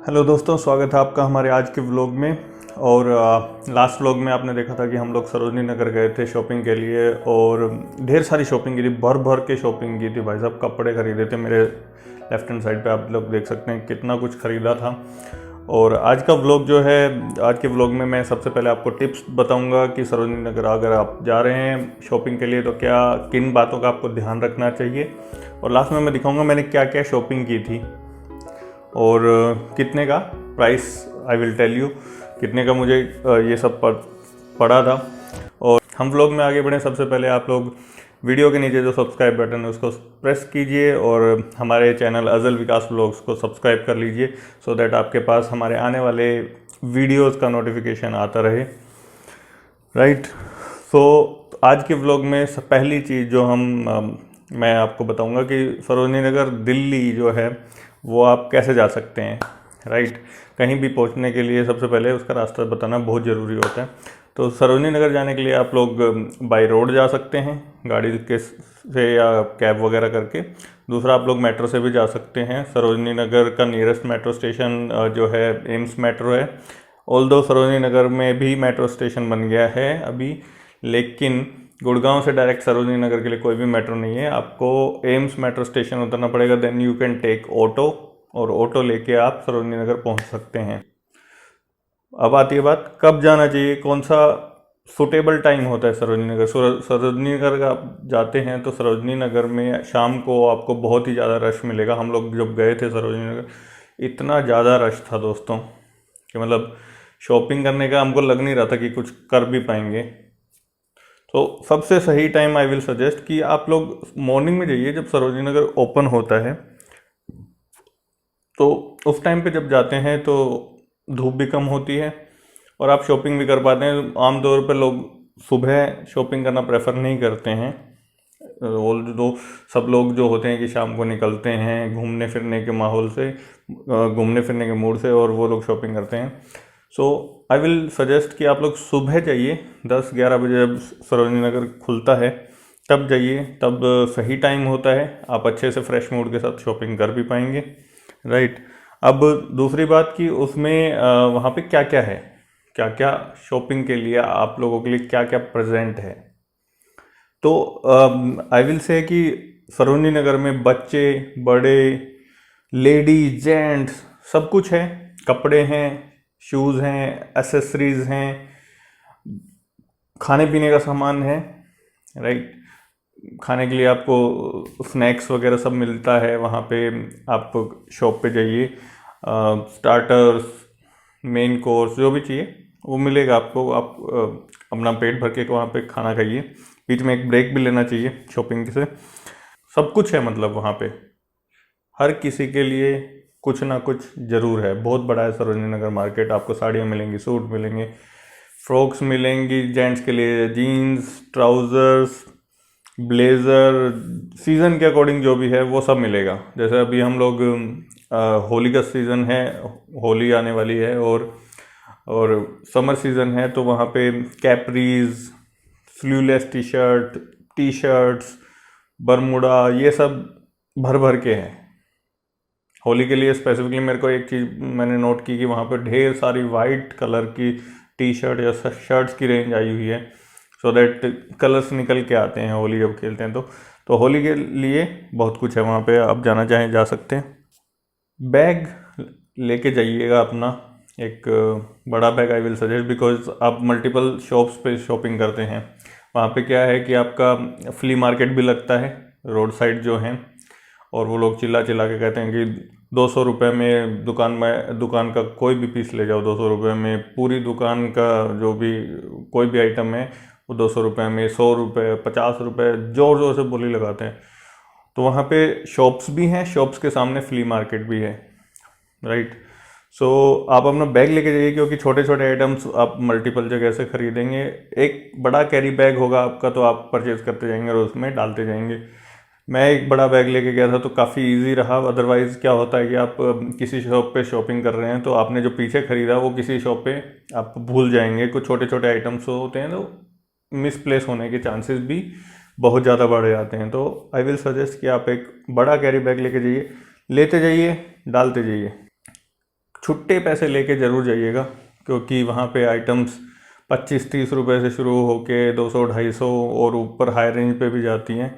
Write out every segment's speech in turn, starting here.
Hello दोस्तों, स्वागत है आपका हमारे आज के व्लॉग में। और लास्ट व्लॉग में आपने देखा था कि हम लोग सरोजनी नगर गए थे शॉपिंग के लिए और ढेर सारी शॉपिंग की थी, भर भर के शॉपिंग की थी भाई साहब। कपड़े खरीदे थे, मेरे लेफ्ट हैंड साइड पे आप लोग देख सकते हैं कितना कुछ खरीदा था। और आज का व्लॉग जो है, आज के व्लॉग में मैं सबसे पहले आपको टिप्स बताऊंगा कि सरोजनी नगर अगर आप जा रहे हैं शॉपिंग के लिए तो क्या किन बातों का आपको ध्यान रखना चाहिए। और लास्ट में मैं दिखाऊंगा मैंने क्या क्या शॉपिंग की थी और कितने का price, I will tell you कितने का मुझे ये सब पड़ा था। और हम व्लॉग में आगे बढ़ें, सबसे पहले आप लोग वीडियो के नीचे जो सब्सक्राइब बटन है उसको प्रेस कीजिए और हमारे चैनल अज़ल विकास व्लॉग्स को सब्सक्राइब कर लीजिए सो दैट आपके पास हमारे आने वाले वीडियोस का नोटिफिकेशन आता रहे। राइट। सो आज के व्लॉग में पहली चीज़ जो मैं आपको बताऊंगा कि सरोजनी नगर दिल्ली जो है वो आप कैसे जा सकते हैं। राइट। कहीं भी पहुंचने के लिए सबसे पहले उसका रास्ता बताना बहुत ज़रूरी होता है। तो सरोजनी नगर जाने के लिए आप लोग बाय रोड जा सकते हैं गाड़ी के से या कैब वगैरह करके। दूसरा, आप लोग मेट्रो से भी जा सकते हैं। सरोजनी नगर का नियरेस्ट मेट्रो स्टेशन जो है एम्स मेट्रो है। ऑल्दो सरोजनी नगर में भी मेट्रो स्टेशन बन गया है अभी, लेकिन गुड़गांव से डायरेक्ट सरोजनी नगर के लिए कोई भी मेट्रो नहीं है। आपको एम्स मेट्रो स्टेशन उतरना पड़ेगा, then you can take auto और ऑटो लेके आप सरोजनी नगर पहुंच सकते हैं। अब आती है बात कब जाना चाहिए, कौन सा सुटेबल टाइम होता है सरोजनी नगर। सरोजनी नगर का आप जाते हैं तो सरोजनी नगर में शाम को आपको बहुत ही ज़्यादा रश मिलेगा। हम लोग जब गए थे सरोजनी नगर इतना ज़्यादा रश था दोस्तों कि मतलब शॉपिंग करने का हमको लग नहीं रहा था कि कुछ कर भी पाएंगे। तो सबसे सही टाइम आई विल सजेस्ट कि आप लोग मॉर्निंग में जाइए जब सरोजनी नगर ओपन होता है। तो उस टाइम पे जब जाते हैं तो धूप भी कम होती है और आप शॉपिंग भी कर पाते हैं। आमतौर पर लोग सुबह शॉपिंग करना प्रेफर नहीं करते हैं। दो सब लोग जो होते हैं कि शाम को निकलते हैं घूमने फिरने के माहौल से, घूमने फिरने के मूड से, और वो लोग शॉपिंग करते हैं। सो आई विल सजेस्ट कि आप लोग सुबह जाइए 10-11 बजे जब सरोजनी नगर खुलता है तब जाइए, तब सही टाइम होता है। आप अच्छे से फ्रेश मूड के साथ शॉपिंग कर भी पाएंगे। राइट। अब दूसरी बात कि उसमें वहाँ पे क्या क्या है, क्या क्या शॉपिंग के लिए आप लोगों के लिए क्या क्या प्रेजेंट है। तो आई विल से कि सरोजनी नगर में बच्चे, बड़े, लेडीज, जेंट्स सब कुछ है। कपड़े हैं, शूज़ हैं, एसेसरीज हैं, खाने पीने का सामान है। राइट। खाने के लिए आपको स्नैक्स वगैरह सब मिलता है वहाँ पे। आप शॉप पे जाइए, स्टार्टर्स, मेन कोर्स जो भी चाहिए वो मिलेगा आपको। आप अपना पेट भर के वहाँ पे खाना खाइए, बीच में एक ब्रेक भी लेना चाहिए शॉपिंग से। सब कुछ है मतलब वहाँ पे हर किसी के लिए कुछ ना कुछ ज़रूर है। बहुत बड़ा है सरोजनी नगर मार्केट। आपको साड़ियाँ मिलेंगी, सूट मिलेंगे, फ्रॉक्स मिलेंगी, जेंट्स के लिए जीन्स, ट्राउज़र्स, ब्लेज़र, सीज़न के अकॉर्डिंग जो भी है वो सब मिलेगा। जैसे अभी हम लोग होली का सीज़न है, होली आने वाली है, और समर सीज़न है तो वहाँ पे capillaries, sleeveless T shirts, Bermuda, ये सब भर भर के हैं। होली के लिए स्पेसिफिकली मेरे को एक चीज़ मैंने नोट की कि वहाँ पे ढेर सारी वाइट कलर की टी शर्ट या शर्ट्स की रेंज आई हुई है, सो दैट कलर्स निकल के आते हैं होली जब खेलते हैं। तो होली के लिए बहुत कुछ है वहाँ पे, आप जाना चाहें जा सकते हैं। बैग लेके जाइएगा अपना, एक बड़ा bag I will suggest, because आप मल्टीपल शॉप्स पे शॉपिंग करते हैं। वहाँ पे क्या है कि आपका फ्ली मार्केट भी लगता है रोड साइड जो है, और वो लोग चिल्ला चिल्ला के कहते हैं कि 200 रुपये में दुकान का कोई भी पीस ले जाओ, 200 रुपये में पूरी दुकान का जो भी कोई भी आइटम है वो 200 रुपये में, 100 रुपये, 50 रुपये, जोर जोर से बोली लगाते हैं। तो वहाँ पे शॉप्स भी हैं, शॉप्स के सामने फ्ली मार्केट भी है। राइट। सो आप अपना बैग लेके जाइए, क्योंकि छोटे छोटे आइटम्स आप मल्टीपल जगह से खरीदेंगे। एक बड़ा कैरी बैग होगा आपका तो आप परचेज करते जाएंगे और उसमें डालते जाएंगे। मैं एक बड़ा बैग लेके गया था तो काफ़ी इजी रहा। अदरवाइज़ क्या होता है कि आप किसी शॉप पे शॉपिंग कर रहे हैं तो आपने जो पीछे ख़रीदा वो किसी शॉप पे आप भूल जाएंगे। कुछ छोटे छोटे आइटम्स होते हैं तो मिसप्लेस होने के चांसेस भी बहुत ज़्यादा बढ़ जाते हैं। तो आई विल सजेस्ट कि आप एक बड़ा कैरी बैग लेके जाइए, लेते जाइए, डालते जाइए। छुट्टे पैसे लेके ज़रूर जाइएगा, क्योंकि वहाँ पे आइटम्स 25-30 रुपए से शुरू होके 200-250 और ऊपर हाई रेंज पे भी जाती हैं।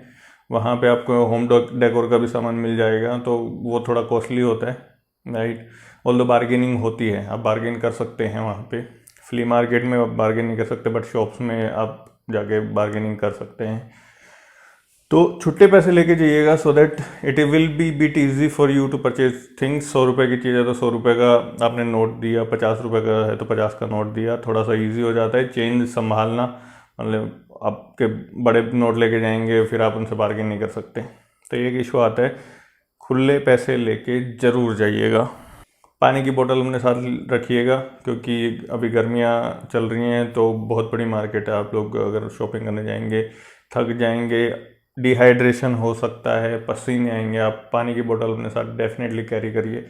वहाँ पे आपको होम डेकोर का भी सामान मिल जाएगा, तो वो थोड़ा कॉस्टली होता है, राइट। ऑल्दो बार्गेनिंग होती है, आप बार्गेन कर सकते हैं वहाँ पे। फ्ली मार्केट में आप बार्गेन नहीं कर सकते, बट शॉप्स में आप जाके बार्गेनिंग कर सकते हैं। तो छुट्टे पैसे लेके जाइएगा, so that it will be bit easy for you to purchase things. 100 रुपये की चीज़ है तो 100 रुपये का आपने नोट दिया, 50 रुपये का है तो 50 का नोट दिया, थोड़ा सा इजी हो जाता है चेंज संभालना। मतलब आपके बड़े नोट लेके जाएंगे, फिर आप उनसे बार्गेन नहीं कर सकते, तो एक इशू आता है। खुले पैसे लेके ज़रूर जाइएगा। पानी की बोतल अपने साथ रखिएगा, क्योंकि अभी गर्मियाँ चल रही हैं, तो बहुत बड़ी मार्केट है। आप लोग अगर शॉपिंग करने जाएंगे थक जाएंगे, डिहाइड्रेशन हो सकता है, पसीने आएंगे। आप पानी की बोतल अपने साथ डेफिनेटली कैरी करिए,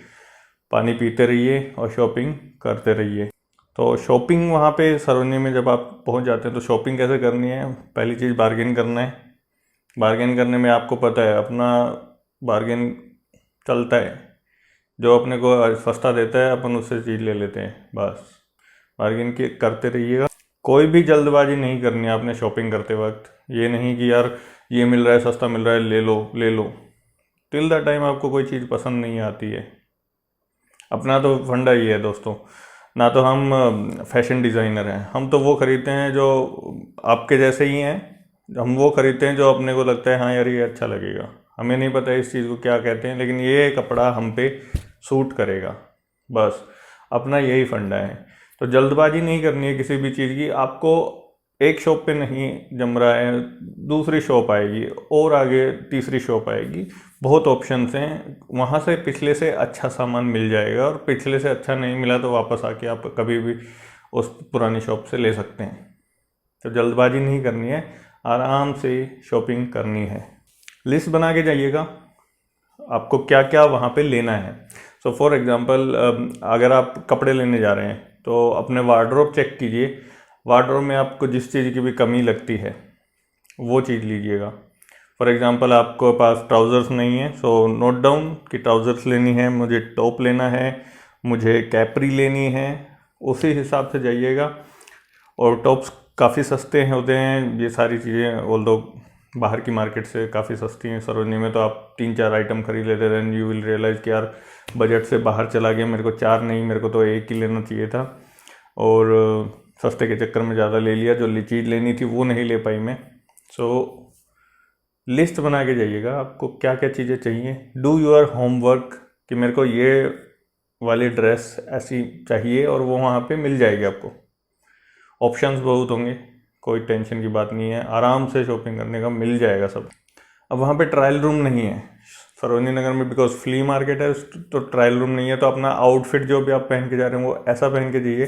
पानी पीते रहिए और शॉपिंग करते रहिए। तो शॉपिंग वहाँ पे सरोजनी में जब आप पहुँच जाते हैं तो शॉपिंग कैसे करनी है? पहली चीज़ बार्गेन करना है। बार्गेन करने में आपको पता है अपना बार्गेन चलता है, जो अपने को सस्ता देता है अपन उससे चीज़ ले लेते हैं, बस बार्गेन के करते रहिएगा। कोई भी जल्दबाजी नहीं करनी है आपने शॉपिंग करते वक्त। ये नहीं कि यार ये मिल रहा है, सस्ता मिल रहा है, ले लो ले लो। टिल द टाइम आपको कोई चीज़ पसंद नहीं आती है। अपना तो फंडा ही है दोस्तों, ना तो हम फैशन डिज़ाइनर हैं, हम तो वो खरीदते हैं जो आपके जैसे ही हैं। हम वो खरीदते हैं जो अपने को लगता है हाँ यार ये अच्छा लगेगा। हमें नहीं पता इस चीज़ को क्या कहते हैं, लेकिन ये कपड़ा हम पे सूट करेगा, बस अपना यही फंडा है। तो जल्दबाजी नहीं करनी है किसी भी चीज़ की। आपको एक शॉप पे नहीं जम रहा है, दूसरी शॉप आएगी और आगे तीसरी शॉप आएगी, बहुत ऑप्शंस हैं, वहाँ से पिछले से अच्छा सामान मिल जाएगा। और पिछले से अच्छा नहीं मिला तो वापस आके आप कभी भी उस पुरानी शॉप से ले सकते हैं। तो जल्दबाजी नहीं करनी है, आराम से शॉपिंग करनी है। लिस्ट बना के जाइएगा आपको क्या क्या वहाँ पे लेना है। सो फॉर एग्जांपल अगर आप कपड़े लेने जा रहे हैं तो अपने वार्डरोब चेक कीजिए, वार्डरोब में आपको जिस चीज़ की भी कमी लगती है वो चीज़ लीजिएगा। फॉर एग्जांपल आपको पास ट्राउज़र्स नहीं है, सो नोट डाउन कि ट्राउज़र्स लेनी है, मुझे टॉप लेना है, मुझे कैपरी लेनी है, उसी हिसाब से जाइएगा। और टॉप्स काफ़ी सस्ते होते हैं, ये सारी चीज़ें ऑल्दो बाहर की मार्केट से काफ़ी सस्ती हैं। सरोजनी में तो आप 3-4 आइटम खरीद लेते हैं, यू विल रियलाइज़ कि यार बजट से बाहर चला गया, मेरे को 4 नहीं, मेरे को तो 1 ही लेना चाहिए था, और सस्ते के चक्कर में ज़्यादा ले लिया, जो चीज़ लेनी थी वो नहीं ले पाई मैं। सो लिस्ट बना के जाइएगा आपको क्या क्या चीज़ें चाहिए। डू योर होमवर्क कि मेरे को ये वाली ड्रेस ऐसी चाहिए, और वो वहाँ पे मिल जाएगी आपको। ऑप्शंस बहुत होंगे, कोई टेंशन की बात नहीं है, आराम से शॉपिंग करने का मिल जाएगा सब। अब वहाँ पे ट्रायल रूम नहीं है सरोजनी नगर में, बिकॉज फ्ली मार्केट है, तो ट्रायल रूम नहीं है। तो अपना आउटफिट जो भी आप पहन के जा रहे हैं वो ऐसा पहन के जाइए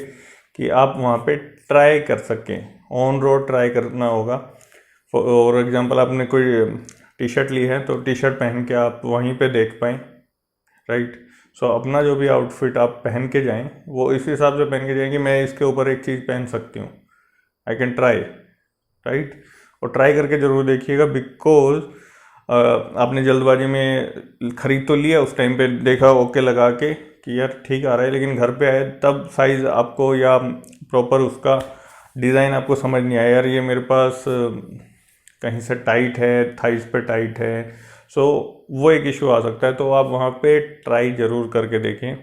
कि आप वहाँ पे ट्राई कर सकें, ऑन रोड ट्राई करना होगा। फॉर एग्जांपल आपने कोई टी शर्ट ली है तो टी शर्ट पहन के आप वहीं पे देख पाएँ, राइट। सो अपना जो भी आउटफिट आप पहन के जाएं वो इस हिसाब से पहन के जाएं कि मैं इसके ऊपर एक चीज़ पहन सकती हूँ, आई कैन ट्राई, राइट। और ट्राई करके ज़रूर देखिएगा, बिकॉज आपने जल्दबाजी में ख़रीद तो लिया, उस टाइम पे देखा ओके लगा के कि यार ठीक आ रहा है, लेकिन घर पे आए तब साइज़ आपको या प्रॉपर उसका डिज़ाइन आपको समझ नहीं आया, यार ये मेरे पास कहीं से टाइट है, थाइस पे टाइट है। सो वो एक इशू आ सकता है। तो आप वहाँ पे ट्राई ज़रूर करके देखें,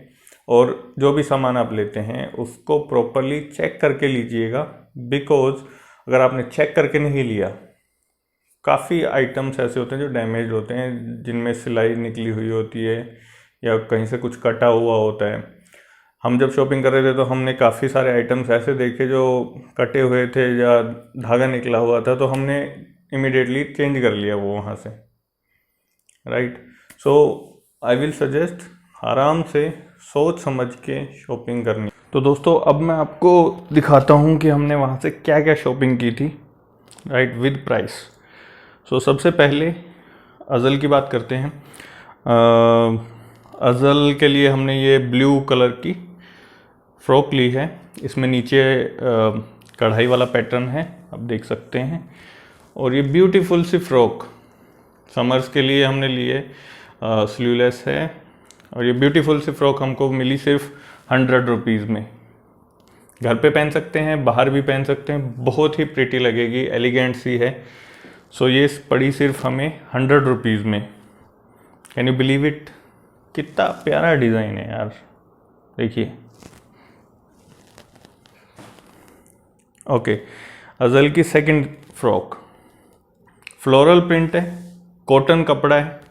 और जो भी सामान आप लेते हैं उसको प्रॉपरली चेक करके लीजिएगा, बिकॉज अगर आपने चेक करके नहीं लिया, काफ़ी आइटम्स ऐसे होते हैं जो डैमेज होते हैं, जिनमें सिलाई निकली हुई होती है या कहीं से कुछ कटा हुआ होता है। हम जब शॉपिंग कर रहे थे तो हमने काफ़ी सारे आइटम्स ऐसे देखे जो कटे हुए थे या धागा निकला हुआ था, तो हमने इमीडिएटली चेंज कर लिया वो वहाँ से, right. So I will suggest आराम से सोच समझ के शॉपिंग करनी। तो दोस्तों अब मैं आपको दिखाता हूँ कि हमने वहाँ से क्या क्या शॉपिंग की थी, राइट, विद प्राइस। सो सबसे पहले अज़ल की बात करते हैं। अज़ल के लिए हमने ये ब्लू कलर की फ्रॉक ली है, इसमें नीचे कढ़ाई वाला पैटर्न है, आप देख सकते हैं। और ये ब्यूटीफुल सी फ्रॉक समर्स के लिए हमने लिए, स्लीवलेस है। और ये ब्यूटीफुल सी फ्रॉक हमको मिली सिर्फ 100 रुपीज़ में। घर पे पहन सकते हैं, बाहर भी पहन सकते हैं, बहुत ही प्रिटी लगेगी, एलिगेंट सी है। सो ये पड़ी सिर्फ हमें 100 रुपीज़ में। Can you believe it? कितना प्यारा डिज़ाइन है यार, देखिए। ओके, अज़ल की सेकंड फ्रॉक, फ्लोरल प्रिंट है, कॉटन कपड़ा है।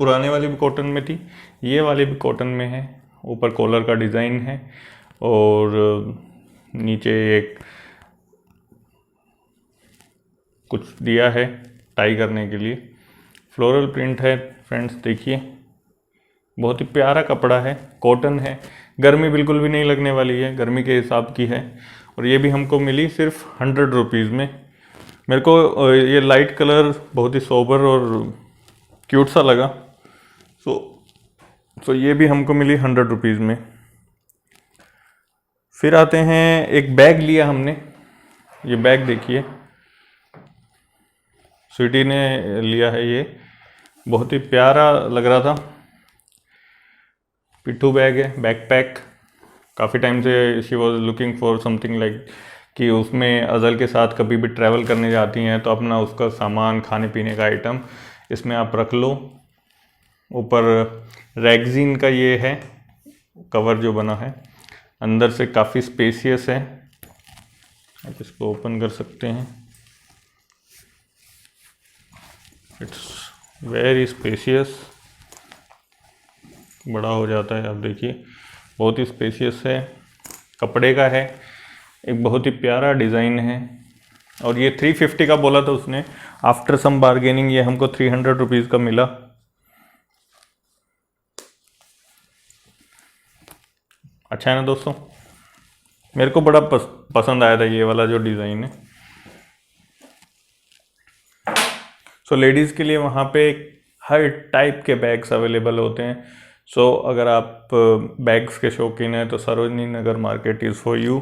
पुराने वाली भी कॉटन में थी, ये वाली भी कॉटन में है। ऊपर कॉलर का डिज़ाइन है और नीचे एक कुछ दिया है टाई करने के लिए। फ्लोरल प्रिंट है फ्रेंड्स, देखिए बहुत ही प्यारा कपड़ा है, कॉटन है, गर्मी बिल्कुल भी नहीं लगने वाली है, गर्मी के हिसाब की है। और ये भी हमको मिली सिर्फ 100 रुपीज़ में। मेरे को ये लाइट कलर बहुत ही सोबर और क्यूट सा लगा। सो ये भी हमको मिली 100 रुपीज़ में। फिर आते हैं, एक बैग लिया हमने। ये बैग देखिए, स्वीटी ने लिया है, ये बहुत ही प्यारा लग रहा था। पिट्ठू बैग है, बैकपैक। काफ़ी टाइम से she was looking for something like कि उसमें अज़ल के साथ कभी भी ट्रैवल करने जाती हैं तो अपना उसका सामान, खाने पीने का आइटम इसमें आप रख लो। ऊपर रैगजीन का ये है कवर जो बना है, अंदर से काफ़ी स्पेसियस है। आप इसको ओपन कर सकते हैं, इट्स वेरी स्पेसियस, बड़ा हो जाता है। आप देखिए बहुत ही स्पेसियस है, कपड़े का है, एक बहुत ही प्यारा डिज़ाइन है। और ये 350 का बोला था उसने, आफ्टर सम बार्गेनिंग ये हमको 300 रुपीज़ का मिला। अच्छा है ना दोस्तों, मेरे को बड़ा पसंद आया था ये वाला जो डिज़ाइन है। सो लेडीज़ के लिए वहाँ पे हर टाइप के बैग्स अवेलेबल होते हैं। सो अगर आप बैग्स के शौकीन हैं तो Sarojini Nagar market is for you,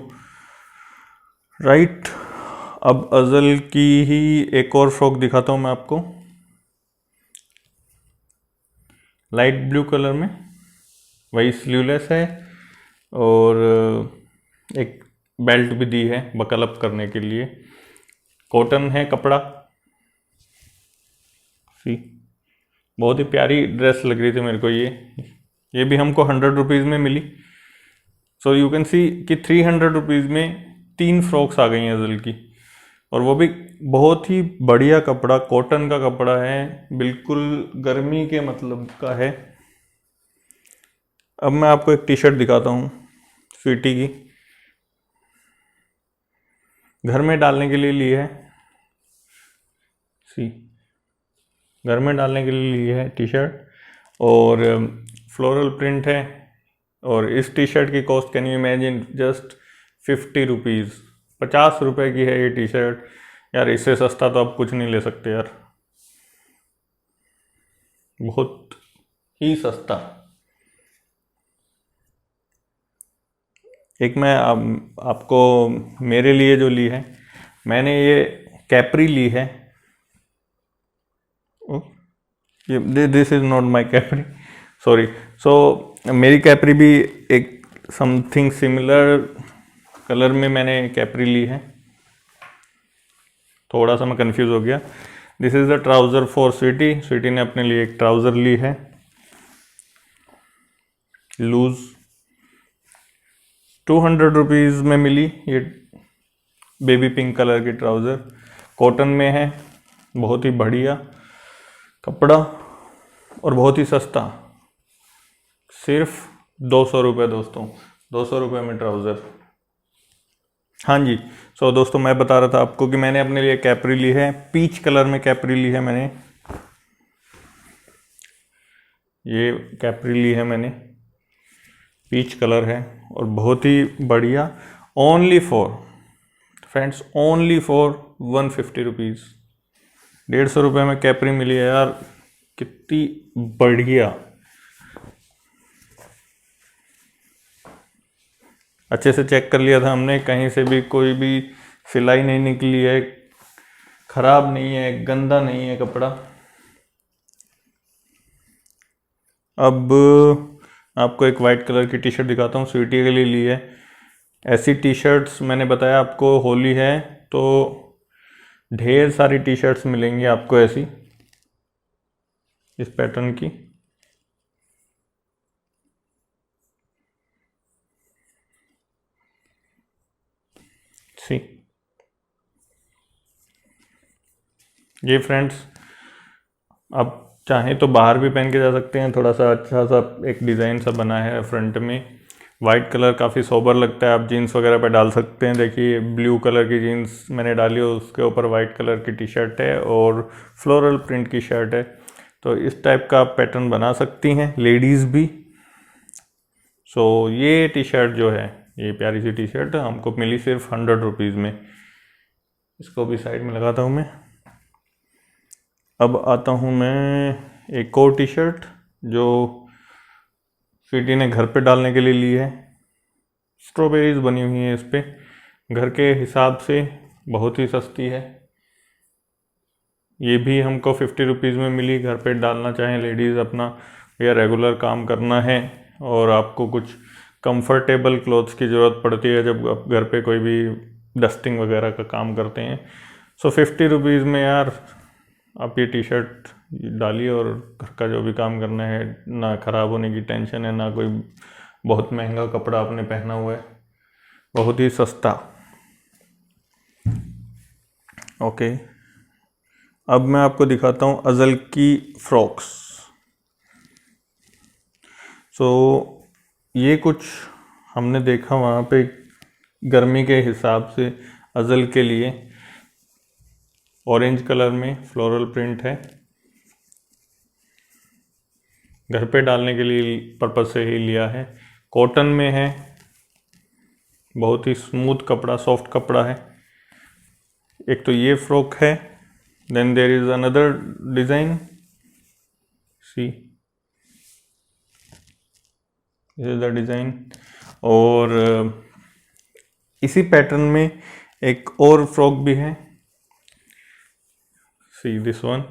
right. अब अज़ल की ही एक और फ्रॉक दिखाता हूँ मैं आपको, लाइट ब्लू कलर में, वही स्लीवलेस है और एक बेल्ट भी दी है बकल अप करने के लिए। कॉटन है कपड़ा, सी बहुत ही प्यारी ड्रेस लग रही थी मेरे को। ये भी हमको 100 रुपीज़ में मिली। सो यू कैन सी कि 300 रुपीज़ में 3 फ्रॉक्स आ गई हैं अज़ल की, और वो भी बहुत ही बढ़िया कपड़ा, कॉटन का कपड़ा है, बिल्कुल गर्मी के मतलब का है। अब मैं आपको एक टी शर्ट दिखाता हूँ स्वीटी की, घर में डालने के लिए ली है, सी घर में डालने के लिए ली है टी शर्ट, और फ्लोरल प्रिंट है। और इस टी शर्ट की cost can you imagine, just 50 rupees, 50 रुपये की है ये टी शर्ट। यार इससे सस्ता तो आप कुछ नहीं ले सकते यार, बहुत ही सस्ता। एक मैं आपको मेरे लिए जो ली है, मैंने ये कैपरी ली है। This is not my capri, sorry. So मेरी कैपरी भी एक समथिंग सिमिलर कलर में मैंने कैपरी ली है। थोड़ा सा मैं कंफ्यूज हो गया। This is the trouser for Sweety. Sweety ने अपने लिए एक ट्राउज़र ली है लूज, 200 रुपीज़ में मिली। ये बेबी पिंक कलर की ट्राउज़र, कॉटन में है, बहुत ही बढ़िया कपड़ा और बहुत ही सस्ता, सिर्फ 200 रुपये दोस्तों, 200 रुपये में ट्राउज़र। हाँ जी। सो दोस्तों मैं बता रहा था आपको कि मैंने अपने लिए कैपरी ली है, पीच कलर में कैपरी ली है मैंने। ये कैपरी ली है मैंने, पीच कलर है और बहुत ही बढ़िया। Only for friends, only for 150 rupees, 150 रुपये में कैपरी मिली है यार, कितनी बढ़िया। अच्छे से चेक कर लिया था हमने, कहीं से भी कोई भी सिलाई नहीं निकली है, खराब नहीं है, गंदा नहीं है कपड़ा। अब आपको एक वाइट कलर की टी शर्ट दिखाता हूँ, स्वीटी के लिए ली है। ऐसी टी शर्ट्स मैंने बताया आपको होली है तो ढेर सारी टी शर्ट्स मिलेंगी आपको ऐसी, इस पैटर्न की। सी ये फ्रेंड्स, आप चाहें तो बाहर भी पहन के जा सकते हैं। थोड़ा सा अच्छा सा एक डिज़ाइन सा बना है फ्रंट में, वाइट कलर काफ़ी सोबर लगता है, आप जीन्स वगैरह पे डाल सकते हैं। देखिए ब्लू कलर की जीन्स मैंने डाली है, उसके ऊपर वाइट कलर की टी शर्ट है और फ्लोरल प्रिंट की शर्ट है। तो इस टाइप का आप पैटर्न बना सकती हैं लेडीज़ भी। सो ये टी शर्ट जो है, ये प्यारी सी टी शर्ट हमको मिली सिर्फ 100 रुपीज़ में। इसको भी साइड में लगाता हूँ मैं। अब आता हूँ मैं एक और टी शर्ट जो स्वीटी ने घर पे डालने के लिए ली है। स्ट्रॉबेरीज बनी हुई है इस पर, घर के हिसाब से बहुत ही सस्ती है। ये भी हमको 50 रुपीज़ में मिली। घर पे डालना चाहें लेडीज़ अपना, या रेगुलर काम करना है और आपको कुछ कंफर्टेबल क्लोथ्स की ज़रूरत पड़ती है जब आप घर पे कोई भी डस्टिंग वगैरह का काम करते हैं। सो 50 रुपीज़ में यार आप ये टी शर्ट डालिए और घर का जो भी काम करना है, ना ख़राब होने की टेंशन है, ना कोई बहुत महंगा कपड़ा आपने पहना हुआ है, बहुत ही सस्ता। ओके, अब मैं आपको दिखाता हूँ अज़ल की फ्रॉक्स। सो ये कुछ हमने देखा वहाँ पे गर्मी के हिसाब से अज़ल के लिए। ऑरेंज कलर में फ्लोरल प्रिंट है, घर पे डालने के लिए पर्पज़ से ही लिया है। कॉटन में है, बहुत ही स्मूथ कपड़ा, सॉफ्ट कपड़ा है। एक तो ये फ्रॉक है, then there is another design, see this is the design. और इसी पैटर्न में एक और फ्रॉक भी है, see this one,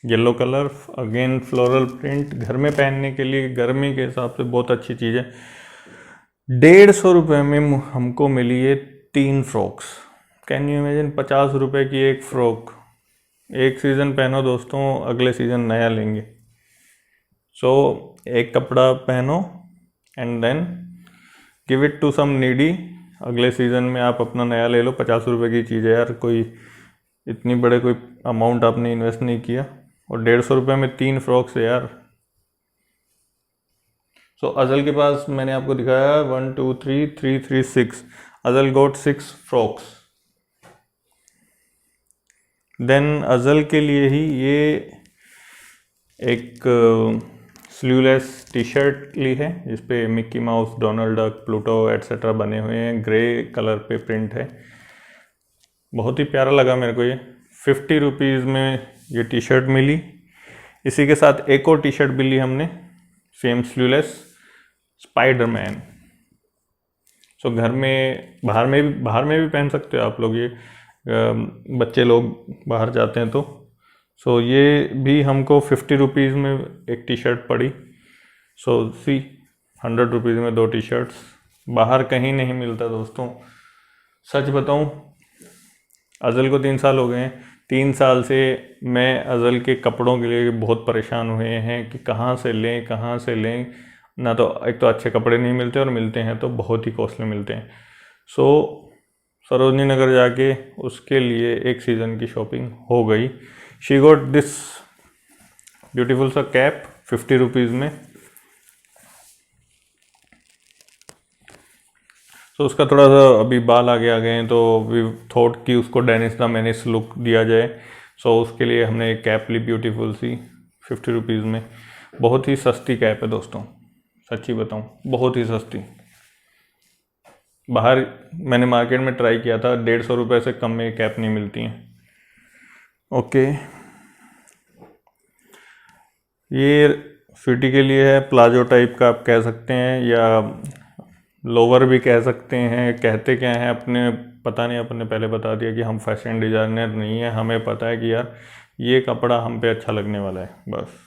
yellow colour, again floral print. घर में पहनने के लिए गर्मी के हिसाब से बहुत अच्छी चीज़ है। 150 रुपये में हमको मिली है 3 फ्रॉक्स। कैन यू इमेजिन, 50 रुपये की एक फ्रॉक। एक सीज़न पहनो दोस्तों, अगले सीज़न नया लेंगे। सो एक कपड़ा पहनो and then give it to some needy, अगले सीज़न में आप अपना नया ले लो। 50 रुपये की चीज़ है यार, कोई इतनी बड़े कोई अमाउंट आपने इन्वेस्ट नहीं किया। और 150 रुपये में 3 फ्रॉक्स है यार। सो अज़ल के पास मैंने आपको दिखाया 1 2 3 3 3 6, अज़ल गोट 6 फ्रॉक्स। देन अज़ल के लिए ही ये एक स्लीवलेस टी शर्ट ली है, जिस पे Mickey mouse, Donald duck, Pluto etcetera बने हुए हैं। ग्रे कलर पे प्रिंट है, बहुत ही प्यारा लगा मेरे को ये। 50 रुपीज़ में ये टी शर्ट मिली। इसी के साथ एक और टी शर्ट भी ली हमने, सेम स्लीवलेस, स्पाइडरमैन। सो घर में, बाहर में भी पहन सकते हो आप लोग ये, बच्चे लोग बाहर जाते हैं तो। सो ये भी हमको 50 रुपीज़ में एक टी शर्ट पड़ी। सो सी 100 रुपीज़ में 2 टी शर्ट्स, बाहर कहीं नहीं मिलता दोस्तों। सच बताऊं, अज़ल को 3 साल हो गए हैं। 3 साल से मैं अज़ल के कपड़ों के लिए बहुत परेशान हुए हैं कि कहाँ से लें, कहाँ से लें। ना तो एक तो अच्छे कपड़े नहीं मिलते, और मिलते हैं तो बहुत ही कॉस्टली मिलते हैं। सो सरोजनी नगर जाके उसके लिए एक सीज़न की शॉपिंग हो गई। शी गॉट दिस ब्यूटीफुल सा कैप 50 रुपीज़ में। तो उसका थोड़ा सा अभी बाल आगे आ गए हैं, तो वी थॉट कि उसको डेनिस द मेनिस लुक दिया जाए। सो उसके लिए हमने एक कैप ली ब्यूटीफुल सी 50 रुपीज़ में। बहुत ही सस्ती कैप है दोस्तों, सच्ची बताऊं, बहुत ही सस्ती। बाहर मैंने मार्केट में ट्राई किया था, 150 रुपये से कम में कैप नहीं मिलती हैं। ओके, ये स्वीटी के लिए है, प्लाजो टाइप का आप कह सकते हैं, या लोवर भी कह सकते हैं। कहते क्या हैं अपने, पता नहीं, अपने पहले बता दिया कि हम फैशन डिज़ाइनर नहीं है, हमें पता है कि यार ये कपड़ा हम पे अच्छा लगने वाला है बस।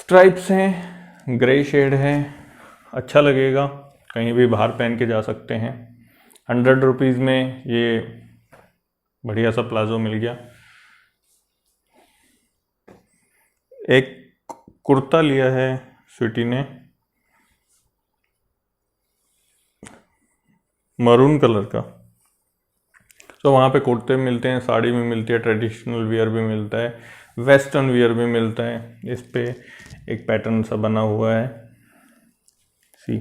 स्ट्राइप्स हैं, ग्रे शेड है, अच्छा लगेगा, कहीं भी बाहर पहन के जा सकते हैं। 100 रुपीज़ में ये बढ़िया सा प्लाजो मिल गया। एक कुर्ता लिया है स्वीटी ने, मरून कलर का। तो वहाँ पे कुर्ते मिलते हैं, साड़ी भी मिलती है, ट्रेडिशनल वियर भी मिलता है, वेस्टर्न वियर भी मिलता है। इस पे एक पैटर्न सा बना हुआ है, सी।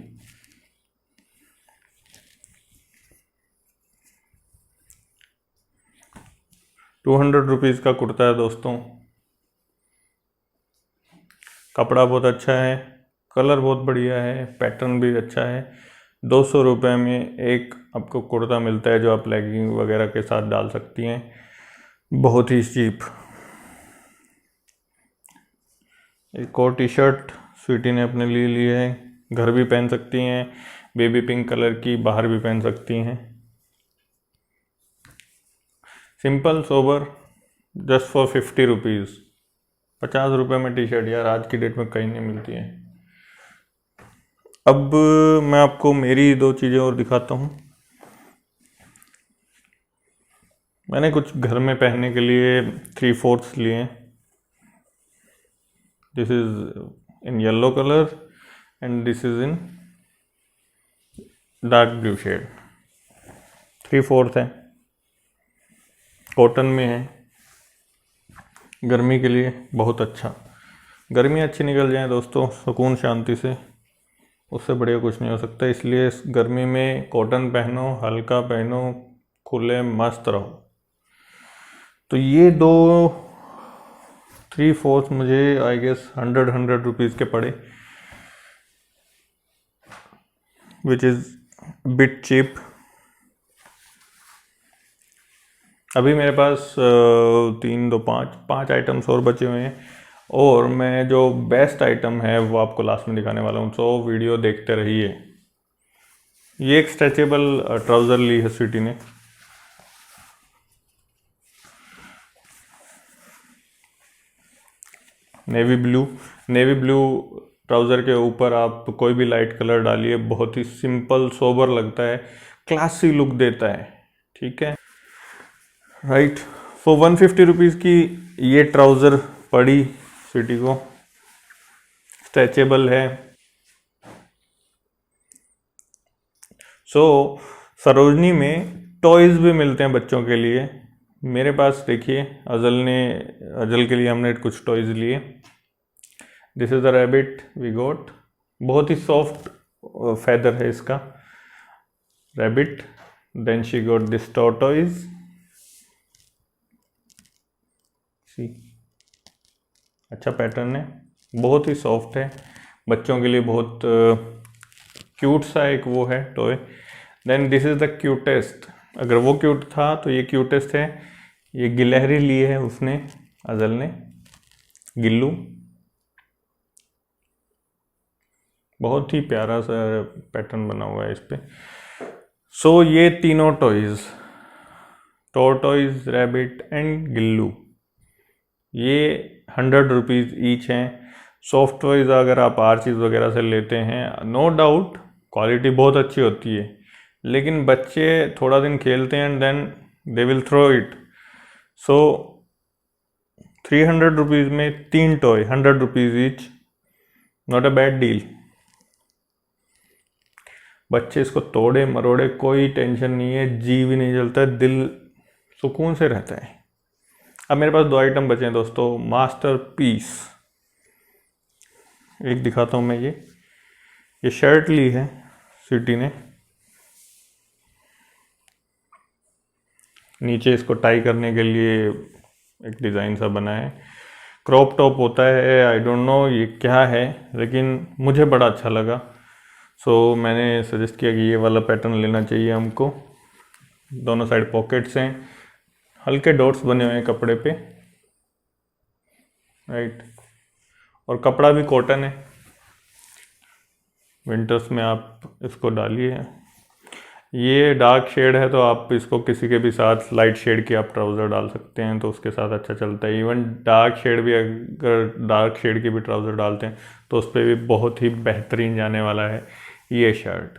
₹200 का कुर्ता है दोस्तों। कपड़ा बहुत अच्छा है, कलर बहुत बढ़िया है, पैटर्न भी अच्छा है। 200 रुपये में एक आपको कुर्ता मिलता है जो आप लेगिंग वगैरह के साथ डाल सकती हैं, बहुत ही चीप। एक और टी शर्ट स्वीटी ने अपने लिए ली है, घर भी पहन सकती हैं, बेबी पिंक कलर की, बाहर भी पहन सकती हैं। Simple sober, just for 50 rupees. 50 रुपये में टी शर्ट यार आज की डेट में कहीं नहीं मिलती है। अब मैं आपको मेरी 2 चीज़ें और दिखाता हूँ। मैंने कुछ घर में पहनने के लिए 3/4 लिए हैं। This is in yellow colour and this is in dark blue shade. 3/4 है, कॉटन में है, गर्मी के लिए बहुत अच्छा। गर्मी अच्छी निकल जाए दोस्तों सुकून शांति से, उससे बढ़िया कुछ नहीं हो सकता। इसलिए इस गर्मी में कॉटन पहनो, हल्का पहनो, खुले मस्त रहो। तो ये 3/4 मुझे आई गेस 100 रुपीज़ के पड़े, विच इज़ बिट चीप। अभी मेरे पास 3, 2, 5 आइटम्स और बचे हुए हैं, और मैं जो बेस्ट आइटम है वो आपको लास्ट में दिखाने वाला हूँ, तो वीडियो देखते रहिए। ये एक स्ट्रेचेबल ट्राउज़र ली है स्वीटी ने, नेवी ब्लू ट्राउज़र के ऊपर आप कोई भी लाइट कलर डालिए, बहुत ही सिंपल सोबर लगता है, क्लासी लुक देता है, ठीक है राइट। सो 150 रुपीज़ की ये ट्राउज़र पड़ी स्वीटी को, स्ट्रेचेबल है। सो सरोजनी में टॉयज़ भी मिलते हैं बच्चों के लिए। मेरे पास देखिए अजल के लिए हमने कुछ टॉयज़ लिए। This is the rabbit we got, बहुत ही सॉफ्ट फेदर है इसका, rabbit. Then she got this tortoise, see, अच्छा पैटर्न है, बहुत ही सॉफ्ट है, बच्चों के लिए बहुत क्यूट सा एक वो है toy. Then this is the cutest, अगर वो क्यूट था तो ये क्यूटेस्ट है। ये गिलहरी ली है उसने, अजल ने, गिल्लू, बहुत ही प्यारा सा पैटर्न बना हुआ है इस पे। सो ये तीनों toys, tortoise, rabbit and Gillu, ये 100 रुपीज़ ईच हैं। सॉफ्ट टॉयज़ अगर आप आर्चीज़ वगैरह से लेते हैं, नो डाउट क्वालिटी बहुत अच्छी होती है, लेकिन बच्चे थोड़ा दिन खेलते हैं and then they will throw it. So 300 rupees में 3 toy, 100 rupees each, not a bad deal. बच्चे इसको तोड़े मरोड़े कोई टेंशन नहीं है, जी भी नहीं जलता है, दिल सुकून से रहता है। अब मेरे पास 2 आइटम बचे हैं दोस्तों, मास्टर पीस। एक दिखाता हूँ मैं, ये शर्ट ली है स्वीटी ने, नीचे इसको टाई करने के लिए एक डिज़ाइन सा बना है, क्रॉप टॉप होता है, आई डोंट नो ये क्या है, लेकिन मुझे बड़ा अच्छा लगा। सो मैंने सजेस्ट किया कि ये वाला पैटर्न लेना चाहिए हमको। दोनों साइड पॉकेट्स हैं, हल्के डॉट्स बने हुए हैं कपड़े पे, राइट, और कपड़ा भी कॉटन है, विंटर्स में आप इसको डालिए। ये डार्क शेड है तो आप इसको किसी के भी साथ लाइट शेड की आप ट्राउज़र डाल सकते हैं तो उसके साथ अच्छा चलता है। इवन डार्क शेड भी, अगर डार्क शेड की भी ट्राउज़र डालते हैं तो उस पर भी बहुत ही बेहतरीन जाने वाला है ये शर्ट।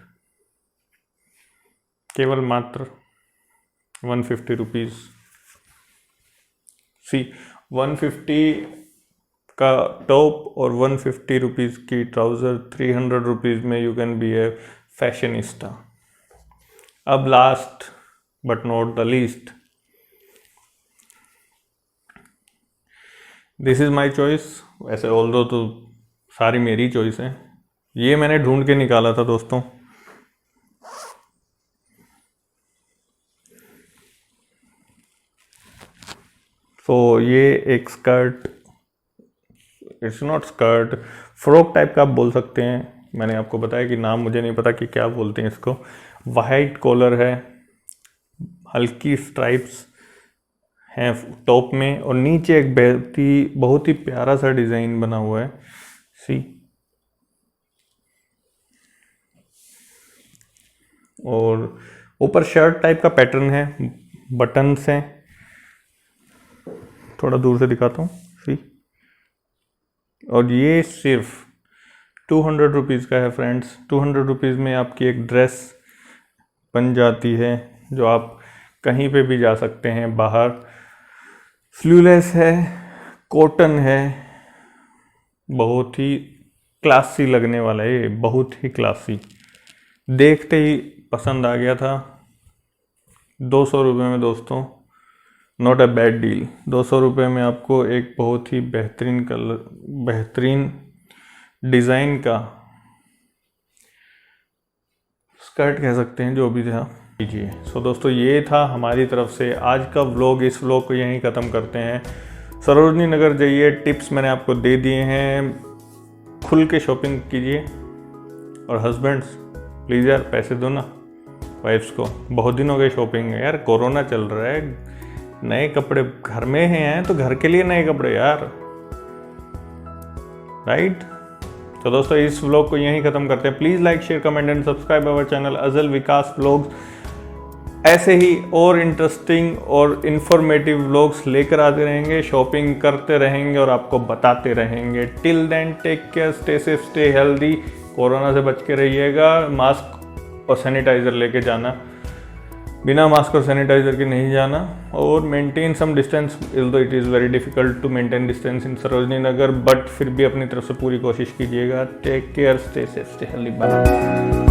केवल मात्र 150 रुपीज़। सी 150 का टॉप और 150 रुपीज़ की ट्राउज़र, 300 रुपीज़ में you can be a fashionista. अब last but not the least, this is my choice. वैसे ऑल्दो तो सारी मेरी चॉइस है, ये मैंने ढूंढ के निकाला था दोस्तों। तो ये एक skirt, it's not skirt, frock type का आप बोल सकते हैं। मैंने आपको बताया कि नाम मुझे नहीं पता कि क्या बोलते हैं इसको। वाइट कॉलर है, हल्की स्ट्राइप्स हैं टॉप में और नीचे एक बहुत ही प्यारा सा डिज़ाइन बना हुआ है। सी, और ऊपर शर्ट टाइप का पैटर्न है, बटन्स हैं। थोड़ा दूर से दिखाता हूँ। सी, और ये सिर्फ 200 रुपीज़ का है फ्रेंड्स। 200 रुपीज़ में आपकी एक ड्रेस बन जाती है जो आप कहीं पे भी जा सकते हैं बाहर। स्लीवलेस है, कॉटन है, बहुत ही क्लासी लगने वाला है ये, बहुत ही क्लासी। देखते ही पसंद आ गया था। 200 रुपये में दोस्तों, नॉट अ बैड डील। 200 रुपये में आपको एक बहुत ही बेहतरीन कलर, बेहतरीन डिज़ाइन का स्कर्ट कह सकते हैं, जो भी था कीजिए। सो दोस्तों, ये था हमारी तरफ से आज का व्लॉग। इस व्लॉग को यहीं ख़त्म करते हैं। सरोजनी नगर जाइए, टिप्स मैंने आपको दे दिए हैं, खुल के शॉपिंग कीजिए। और हस्बैंड्स प्लीज़ यार पैसे दो ना वाइफ्स को, बहुत दिन हो गए शॉपिंग है यार, कोरोना चल रहा है, नए कपड़े घर में हैं तो घर के लिए नए कपड़े यार, राइट। तो दोस्तों, इस व्लॉग को यहीं ख़त्म करते हैं। Please like, share, comment and subscribe our channel Azal Vikas vlogs. ऐसे ही और इंटरेस्टिंग और इन्फॉर्मेटिव व्लॉग्स लेकर आते रहेंगे, शॉपिंग करते रहेंगे और आपको बताते रहेंगे। Till then take care, stay safe, stay healthy. Corona से बच के रहिएगा। मास्क और सैनिटाइज़र लेके जाना, बिना मास्क और सैनिटाइजर के नहीं जाना। और maintain some distance, although it is very difficult to maintain distance in Sarojini Nagar, but फिर भी अपनी तरफ से पूरी कोशिश कीजिएगा। Take care, stay safe, stay healthy, bye.